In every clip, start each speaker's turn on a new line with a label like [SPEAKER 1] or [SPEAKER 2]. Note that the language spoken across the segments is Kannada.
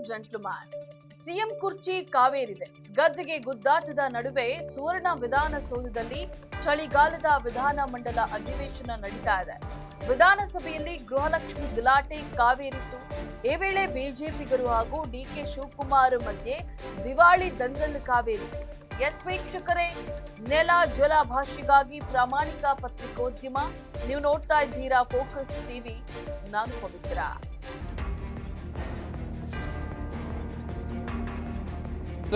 [SPEAKER 1] ಜೆಂಟ್ಲ್ಮ್ಯಾನ್. ಸಿಎಂ ಕುರ್ಚಿ ಕಾವೇರಿದೆ. ಗದ್ದೆಗೆ ಗುದ್ದಾಟದ ನಡುವೆ ಸುವರ್ಣ ವಿಧಾನಸೌಧದಲ್ಲಿ ಚಳಿಗಾಲದ ವಿಧಾನ ಮಂಡಲ ಅಧಿವೇಶನ ನಡೀತಾ ಇದೆ. ವಿಧಾನಸಭೆಯಲ್ಲಿ ಗೃಹಲಕ್ಷ್ಮಿ ಗಲಾಟೆ ಕಾವೇರಿತ್ತು. ಈ ವೇಳೆ ಬಿಜೆಪಿಗರು ಹಾಗೂ ಡಿಕೆ ಶಿವಕುಮಾರ್ ಮಧ್ಯೆ ದಿವಾಳಿ ದಂಗಲ್ ಕಾವೇರಿತು. ಎಸ್ ವೀಕ್ಷಕರೇ, ನೆಲ ಜಲ ಭಾಷೆಗಾಗಿ ಪ್ರಾಮಾಣಿಕ ಪತ್ರಿಕೋದ್ಯಮ. ನೀವು ನೋಡ್ತಾ ಇದ್ದೀರಾ ಫೋಕಸ್ ಟಿವಿ. ನಾನು ಪವಿತ್ರ.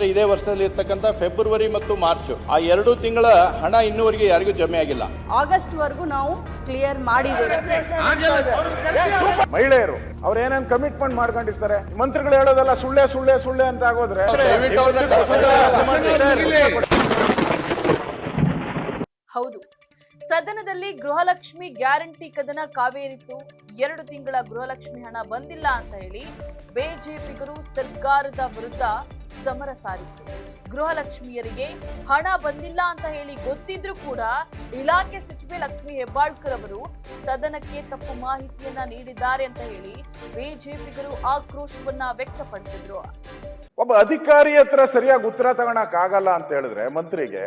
[SPEAKER 2] ಇದೇ ವರ್ಷದಲ್ಲಿ ಇರ್ತಕ್ಕಂಥ ಫೆಬ್ರವರಿ ಮತ್ತು ಮಾರ್ಚ್ ಆ 2 ತಿಂಗಳ ಹಣ ಇನ್ನೂವರೆಗೆ ಯಾರಿಗೂ ಜಮೆ ಆಗಿಲ್ಲ.
[SPEAKER 3] ಆಗಸ್ಟ್ ವರೆಗೂ ನಾವು ಕ್ಲಿಯರ್ ಮಾಡಿದ್ದೇವೆ.
[SPEAKER 4] ಮಹಿಳೆಯರು ಅವ್ರು ಏನೇನು ಕಮಿಟ್ಮೆಂಟ್ ಮಾಡ್ಕೊಂಡಿರ್ತಾರೆ, ಮಂತ್ರಿಗಳು ಹೇಳೋದೆಲ್ಲ ಸುಳ್ಳೆ ಸುಳ್ಳೆ ಸುಳ್ಳೆ ಅಂತ ಆಗೋದ್ರೆ
[SPEAKER 1] ಹೌದು, ಸದನದಲ್ಲಿ ಗೃಹಲಕ್ಷ್ಮಿ ಗ್ಯಾರಂಟಿ ಕದನ ಕಾವೇರಿತ್ತು. 2 ತಿಂಗಳ ಗೃಹಲಕ್ಷ್ಮಿ ಹಣ ಬಂದಿಲ್ಲ ಅಂತ ಹೇಳಿ ಬಿಜೆಪಿಗರು ಸರ್ಕಾರದ ವಿರುದ್ಧ ಸಮರ ಸಾರಿತ್ತು. ಗೃಹಲಕ್ಷ್ಮಿಯರಿಗೆ ಹಣ ಬಂದಿಲ್ಲ ಅಂತ ಹೇಳಿ ಗೊತ್ತಿದ್ರೂ ಕೂಡ ಇಲಾಖೆ ಸಚಿವೆ ಲಕ್ಷ್ಮಿ ಹೆಬ್ಬಾಳ್ಕರ್ ಅವರು ಸದನಕ್ಕೆ ತಪ್ಪು ಮಾಹಿತಿಯನ್ನ ನೀಡಿದ್ದಾರೆ ಅಂತ ಹೇಳಿ ಬಿಜೆಪಿಗರು ಆಕ್ರೋಶವನ್ನ ವ್ಯಕ್ತಪಡಿಸಿದ್ರು.
[SPEAKER 4] ಒಬ್ಬ ಅಧಿಕಾರಿ ಹತ್ರ ಸರಿಯಾಗಿ ಉತ್ತರ ತಗೊಳಕ್ ಆಗಲ್ಲ ಅಂತ ಹೇಳಿದ್ರೆ ಮಂತ್ರಿಗೆ,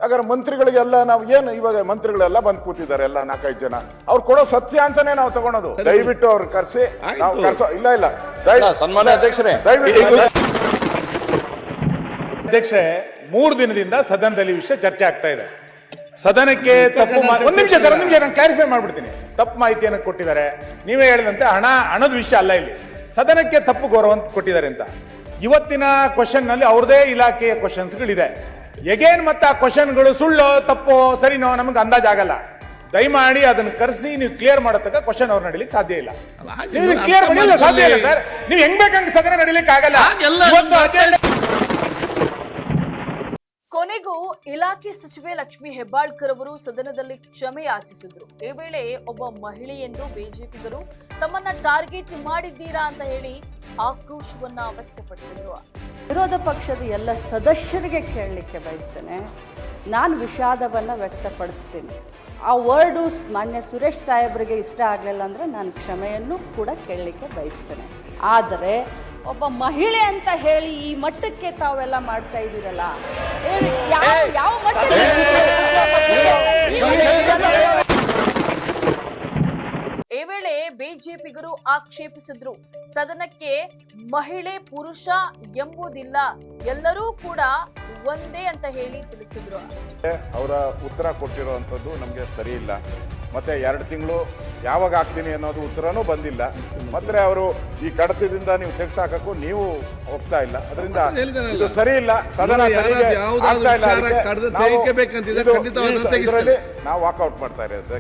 [SPEAKER 4] ಹಾಗಾದ್ರೆ ಮಂತ್ರಿಗಳಿಗೆಲ್ಲ ನಾವು ಏನು ಇವಾಗ ಮಂತ್ರಿಗಳೆಲ್ಲ ಬಂದ್ ಕೂತಿದ್ದಾರೆ, ಎಲ್ಲ 4-5 ಜನ, ಅವ್ರು ಕೊಡೋ ಸತ್ಯ ಅಂತಾನೆ ನಾವು ತಗೊಳೋದು. ದಯವಿಟ್ಟು ಅವ್ರು ಕರ್ಸಿ ನಾವು ಕರ್ಸೋ ಇಲ್ಲ
[SPEAKER 2] ಸನ್ಮಾನ್ಯ ಅಧ್ಯಕ್ಷರೇ,
[SPEAKER 5] ಅಧ್ಯಕ್ಷೆ 3 ದಿನದಿಂದ ಸದನದಲ್ಲಿ ವಿಷಯ ಚರ್ಚೆ ಆಗ್ತಾ ಇದೆ. ಸದನಕ್ಕೆ ತಪ್ಪು ಒಂದ್ ನಿಮಿಷ ನಾನು ಕ್ಲಾರಿಫೈ ಮಾಡ್ಬಿಡ್ತೀನಿ. ತಪ್ಪು ಮಾಹಿತಿಯನ್ನು ಕೊಟ್ಟಿದ್ದಾರೆ. ನೀವೇ ಹೇಳಿದಂತೆ ಹಣದ ವಿಷಯ ಅಲ್ಲ, ಇಲ್ಲಿ ಸದನಕ್ಕೆ ತಪ್ಪು ಗೌರವ ಕೊಟ್ಟಿದ್ದಾರೆ ಅಂತ. ಇವತ್ತಿನ ಕ್ವಶನ್ ನಲ್ಲಿ ಅವ್ರದೇ ಇಲಾಖೆಯ ಕ್ವಶನ್ಸ್ಗಳಿದೆ. ಎಗೇನ್ ಮತ್ತೆ ಆ ಕ್ವಶನ್ಗಳು ಸುಳ್ಳು ತಪ್ಪು ಸರಿನೋ ನಮಗೆ ಅಂದಾಜಾಗಲ್ಲ. ದಯಮಾಡಿ ಅದನ್ನ ಕರೆಸಿ ನೀವು ಕ್ಲಿಯರ್ ಮಾಡತಕ್ಕ ಕ್ವಶನ್ ಅವ್ರು ನಡೀಲಿಕ್ಕೆ ಸಾಧ್ಯ ಇಲ್ಲ. ಕ್ಲಿಯರ್ ಮಾಡಲಿಲ್ಲ ಸಾಧ್ಯ ಇಲ್ಲ ಸರ್. ನೀವು ಹೆಂಗ್ ಬೇಕಂತ ಸದನ ನಡೀಲಿಕ್ಕೆ ಆಗಲ್ಲ.
[SPEAKER 1] ಕೊನೆಗೂ ಇಲಾಖೆ ಸಚಿವೆ ಲಕ್ಷ್ಮಿ ಹೆಬ್ಬಾಳ್ಕರ್ ಅವರು ಸದನದಲ್ಲಿ ಕ್ಷಮೆ ಯಾಚಿಸಿದ್ರು. ಈ ವೇಳೆ ಒಬ್ಬ ಮಹಿಳೆ ಎಂದು ಬಿಜೆಪಿಗರು ತಮ್ಮನ್ನ ಟಾರ್ಗೆಟ್ ಮಾಡಿದ್ದೀರಾ ಅಂತ ಹೇಳಿ ಆಕ್ರೋಶವನ್ನ ವ್ಯಕ್ತಪಡಿಸಿದ್ರು.
[SPEAKER 3] ವಿರೋಧ ಪಕ್ಷದ ಎಲ್ಲ ಸದಸ್ಯರಿಗೆ ಕೇಳಲಿಕ್ಕೆ ಬಯಸ್ತೇನೆ, ನಾನು ವಿಷಾದವನ್ನು ವ್ಯಕ್ತಪಡಿಸ್ತೀನಿ. ಆ ವರ್ಡು ಮಾನ್ಯ ಸುರೇಶ್ ಸಾಹೇಬರಿಗೆ ಇಷ್ಟ ಆಗಲಿಲ್ಲ ಅಂದರೆ ನಾನು ಕ್ಷಮೆಯನ್ನು ಕೂಡ ಕೇಳಲಿಕ್ಕೆ ಬಯಸ್ತೇನೆ. ಆದರೆ ಒಬ್ಬ ಮಹಿಳೆ ಅಂತ ಹೇಳಿ ಈ ಮಟ್ಟಕ್ಕೆ ತಾವೆಲ್ಲ ಮಾಡ್ತಾ ಇದ್ದೀರಲ್ಲ, ಯಾವ ಮಟ್ಟಕ್ಕೆ?
[SPEAKER 1] ಈ ವೇಳೆ ಬಿಜೆಪಿಗರು ಆಕ್ಷೇಪಿಸಿದ್ರು. ಸದನಕ್ಕೆ ಮಹಿಳೆ ಪುರುಷ ಎಂಬುದಿಲ್ಲ, ಎಲ್ಲರೂ ಕೂಡ ಒಂದೇ ಅಂತ ಹೇಳಿ ತಿಳಿಸಿದ್ರು.
[SPEAKER 4] ಅವರ ಉತ್ತರ ಕೊಟ್ಟಿರುವಂಥದ್ದು ನಮಗೆ ಸರಿ ಇಲ್ಲ. ಮತ್ತೆ 2 ತಿಂಗಳು ಯಾವಾಗ ಆಗ್ತೀನಿ ಅನ್ನೋದು ಉತ್ತರನೂ ಬಂದಿಲ್ಲ. ಮತ್ತೆ ಅವರು ಈ ಕಡತದಿಂದ ನೀವು ತೆಗೆಸಾಕಕ್ಕೂ ನೀವು ಹೋಗ್ತಾ ಇಲ್ಲ. ಅದರಿಂದ ಇದು ಸರಿ ಇಲ್ಲ. ಸದನ ನಾವು ವಾಕೌಟ್ ಮಾಡ್ತಾ ಇರೋದು.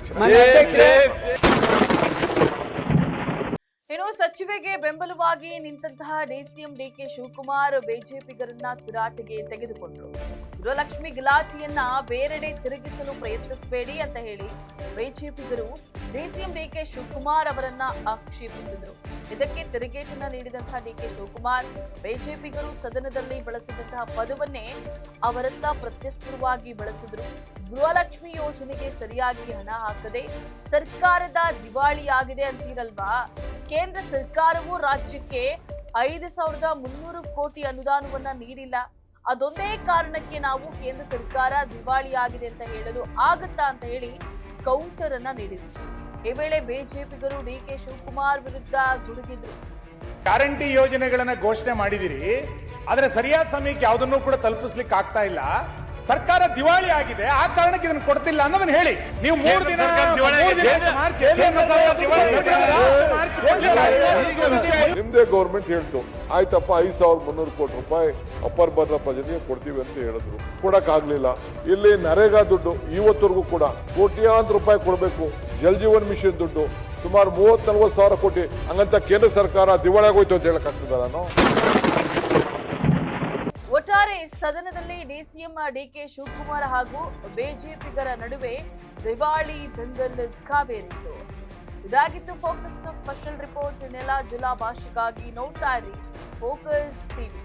[SPEAKER 1] ಇನ್ನು ಸಚಿವೆಗೆ ಬೆಂಬಲವಾಗಿ ನಿಂತಹ ಡಿಸಿಎಂ ಡಿಕೆ ಶಿವಕುಮಾರ್ ಬಿಜೆಪಿಗರನ್ನ ತಿರಾಟೆಗೆ ತೆಗೆದುಕೊಂಡ್ರು. ಗೃಹಲಕ್ಷ್ಮಿ ಗಲಾಟೆಯನ್ನ ಬೇರೆಡೆ ತಿರುಗಿಸಲು ಪ್ರಯತ್ನಿಸಬೇಡಿ ಅಂತ ಹೇಳಿ ಬಿಜೆಪಿಗರು ಡಿಸಿಎಂ ಡಿಕೆ ಶಿವಕುಮಾರ್ ಅವರನ್ನ ಆಕ್ಷೇಪಿಸಿದ್ರು. ಇದಕ್ಕೆ ತಿರುಗೇಟನ್ನ ನೀಡಿದಂತಹ ಡಿಕೆ ಶಿವಕುಮಾರ್ ಬಿಜೆಪಿಗರು ಸದನದಲ್ಲಿ ಬಳಸಿದಂತಹ ಪದವನ್ನೇ ಅವರತ್ತ ಪ್ರತ್ಯಸ್ಪರವಾಗಿ ಬಳಸಿದ್ರು. ಗೃಹಲಕ್ಷ್ಮಿ ಯೋಜನೆಗೆ ಸರಿಯಾಗಿ ಹಣ ಹಾಕದೆ ಸರ್ಕಾರದ ದಿವಾಳಿಯಾಗಿದೆ ಅಂತೀರಲ್ವಾ? ಕೇಂದ್ರ ಸರ್ಕಾರವು ರಾಜ್ಯಕ್ಕೆ 5,300 ಕೋಟಿ ಅನುದಾನವನ್ನ ನೀಡಿಲ್ಲ. ಅದೊಂದೇ ಕಾರಣಕ್ಕೆ ನಾವು ಕೇಂದ್ರ ಸರ್ಕಾರ ದಿವಾಳಿಯಾಗಿದೆ ಅಂತ ಹೇಳಲು ಆಗುತ್ತಾ ಅಂತ ಹೇಳಿ ಕೌಂಟರ್ ಅನ್ನ ನೀಡಿದ್ರು. ಈ ವೇಳೆ ಬಿಜೆಪಿಗರು ಡಿಕೆ ಶಿವಕುಮಾರ್ ವಿರುದ್ಧ ಗುಡುಗಿದ್ರು.
[SPEAKER 5] ಗ್ಯಾರಂಟಿ ಯೋಜನೆಗಳನ್ನ ಘೋಷಣೆ ಮಾಡಿದಿರಿ, ಆದ್ರೆ ಸರಿಯಾದ ಸಮಯಕ್ಕೆ ಯಾವುದನ್ನು ಕೂಡ ತಲುಪಿಸ್ಲಿಕ್ಕೆ ಆಗ್ತಾ ಇಲ್ಲ. ಸರ್ಕಾರ ದಿವಾಳಿ ಆಗಿದೆ, ಆ ಕಾರಣಕ್ಕೆ ಇದನ್ನು ಕೊಡ್ತಿಲ್ಲ ಅನ್ನೋದನ್ನ ಹೇಳಿ. ನೀವು 3 ದಿನ
[SPEAKER 6] ನಿಮ್ದೇ ಗೌರ್ಮೆಂಟ್ ಹೇಳ್ತು, ಆಯ್ತಪ್ಪ 5,300 ಕೋಟಿ ರೂಪಾಯಿ ಅಪ್ಪರ್ ಭದ್ರಪ್ಪ ಜೊತೆಗೆ ಕೊಡ್ತೀವಿ ಅಂತ ಹೇಳಿದ್ರು. ಕೊಡಕ್ಕಾಗ್ಲಿಲ್ಲ. ಇಲ್ಲಿ ನರೇಗಾ ದುಡ್ಡು ಇವತ್ತರೆಗೂ ಕೂಡ ಕೋಟ್ಯಾಂತರ ರೂಪಾಯಿ ಕೊಡಬೇಕು. ಜಲ್ ಜೀವನ್ ಮಿಷನ್ ದುಡ್ಡು ಸುಮಾರು 30-40 ಸಾವಿರ ಕೋಟಿ. ಹಂಗಂತ ಕೇಂದ್ರ ಸರ್ಕಾರ ದಿವಾಳಿ ಆಗೋಯ್ತು ಅಂತ ಹೇಳಕ್ಕಾಗ್ತದ? ನಾನು
[SPEAKER 1] ಒಟ್ಟಾರೆ ಸದನದಲ್ಲಿ ಡಿಸಿಎಂ ಡಿಕೆ ಶಿವಕುಮಾರ್ ಹಾಗೂ ಬಿಜೆಪಿಗರ ನಡುವೆ ದಿವಾಳಿ ದಂಗಲ್ ಕಾವೇರಿತ್ತು. ಇದಾಗಿತ್ತು ಫೋಕಸ್ನ ಸ್ಪೆಷಲ್ ರಿಪೋರ್ಟ್. ನೆಲ ಜಲ ಭಾಷೆಗಾಗಿ ನೋಡ್ತಾ ಇರಿ ಫೋಕಸ್ ಟಿವಿ.